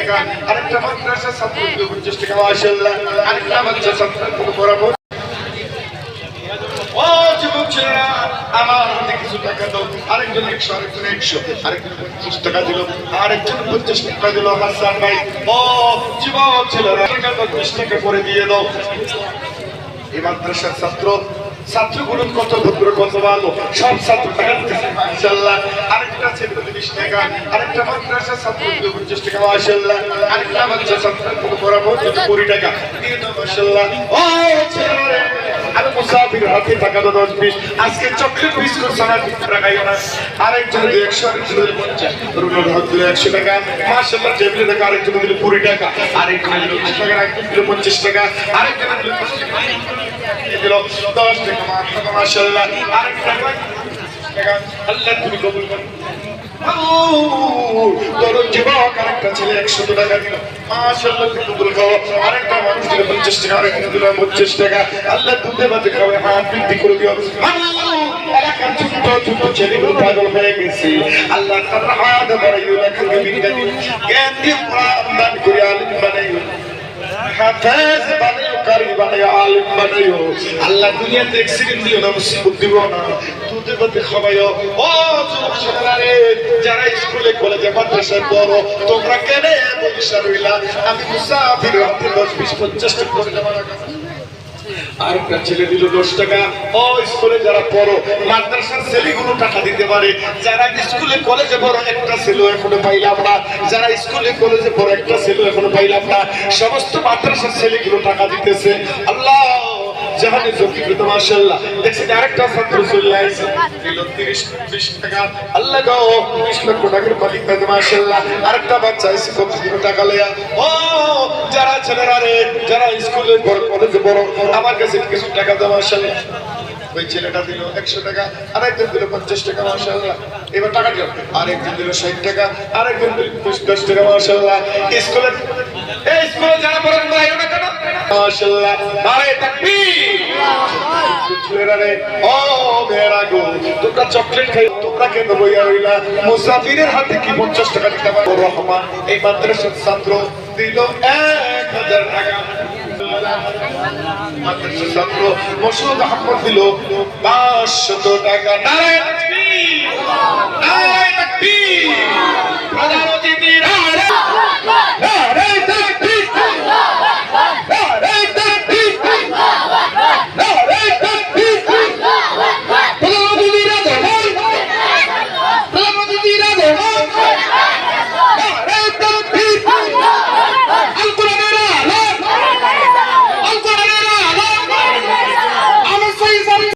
টাকা, আরেকটা মাদ্রাসা ছাত্র দিল 50 টাকা মাশাআল্লাহ, আরেকটা মাদ্রাসা ছাত্র বরাবর। ও যুবক ছেলেরা, আমার হাতে কিছু টাকা দাও। আরেকজন 100, আরেকজন 100, আরেকজন 50 টাকা দিল, আরেকজন 50 টাকা দিল। হাসান ভাই, ও যুবক ছেলেরা, টাকা 50 টাকা করে দিয়ে দাও। এই মাদ্রাসার ছাত্রগুলো কত ভদ্র, কত ভালো, সব ছাত্র টাকা দিতেছে মাশাআল্লাহ। আরেকটা ছেলে 20 টাকা, আরেকটা মাদ্রাসা ছাত্র 50 টাকা মাশাআল্লাহ, আরেকটা মাদ্রাসা ছাত্র বরাবর 20 টাকা দিয়ে দাও মাশাআল্লাহ। ও ছেলেরা, আমি মুসাফির হাতে টাকা দাও 10-20, আজকে চকলেট বিস্কুট ছাড়া টাকা খাইও না। আরেকজন 100, আরেকজন 50, রুনুর হাত দিল 100 টাকা মাশাআল্লাহ, টেবিলে টাকা, আরেকজন দিল 20 টাকা, আরেকজন দিল 20 টাকা, আরেকজন দিল 50 টাকা, আরেকজন দিল 50 টাকা, দিল 10 টাকা মাশাআল্লাহ, আরেকটা টাকা। আল্লাহ তুমি কবুল করো। তোর যুবক আরেকটা ছেলে 100 টাকা দিল মাশাআল্লাহ, তুমি কবুল করো। আরেকটা মানুষ দিল 50 টাকা, আরেকটা দিল 25 টাকা। আল্লাহ দুধে ভাতে খাবে, হাত বৃদ্ধি করে দিও। এলাকার ছোট ছোট ছেলেগুলো পাগল হয়ে গেছে, আল্লাহ তার হাত বাড়াইও, লেখাকে বিদ্যা দিও, জ্ঞান দিয়ে কোরআন দান করে আলিম বানাইও, হাফেজ বানাইও, কারি বানাইও, আলিম বানাইও। আল্লাহ দুনিয়াতে অ্যাক্সিডেন্ট দিও না, মুসিবত দিব না, দুধে ভাতে খাওয়াইও। ও যুবক ছেলেরা রে, যারা স্কুলে কলেজে মাদ্রাসায় পড়ো, তোমরা কেন বলিসা রইলা? আমি মুসাফির হাতে 10, 20, 50 টাকা করে জমা রাখা। আরেকটা ছেলে দিল 10 টাকা। ও স্কুলে যারা পড়ো, মাদ্রাসার ছেলেগুলো টাকা দিতে পারে। যারা স্কুলে কলেজে পড়ো, একটা ছেলে এখনো পাইলাম না। যারা স্কুলে কলেজে পড়ো, একটা ছেলে এখনো পাইলাম না। সমস্ত মাদ্রাসার ছেলেগুলো টাকা দিতেছে। আল্লাহ জাহানে জকি কত মাশাআল্লাহ। দেখছেন আরেকটা ছাত্র চলে আইছে, দিল 30-20 টাকা। আল্লাহ গো 20 লক্ষ টাকার মালিক কত মাশাআল্লাহ। আরেকটা বাচ্চা আইছে 25 টাকা লয়া। ও যারা ছেলেরা রে, যারা স্কুলে পড়ো, কলেজে পড়ো, আমার কাছে কিছু টাকা দাও মাশাআল্লাহ। ওই ছেলেটা দিল 100 টাকা, আরেকজন দিল 50 টাকা মাশাআল্লাহ। এবার টাকা দিল, আরেকজন দিল 60 টাকা, আরেকজন দিল 10 টাকা মাশাআল্লাহ। স্কুলে যারা পড়েন ভাই ওটা কেন মাশাআল্লাহ, নারে তাকবীর। ছেলেরা রে, ও মেয়েরা গো, তোমরা চকলেট খাই, তোমরা কেন বইয়া রইলা? মুসাফিরের হাতে কি 50 টাকা দিতে পারো? রহমান এই মাদ্রাসার ছাত্র দিল 1000 টাকা। মাদ্রাসার ছাত্র মসুদ আহমদ দিল 500 টাকা। নারে তাকবীর, নারে তাকবীর।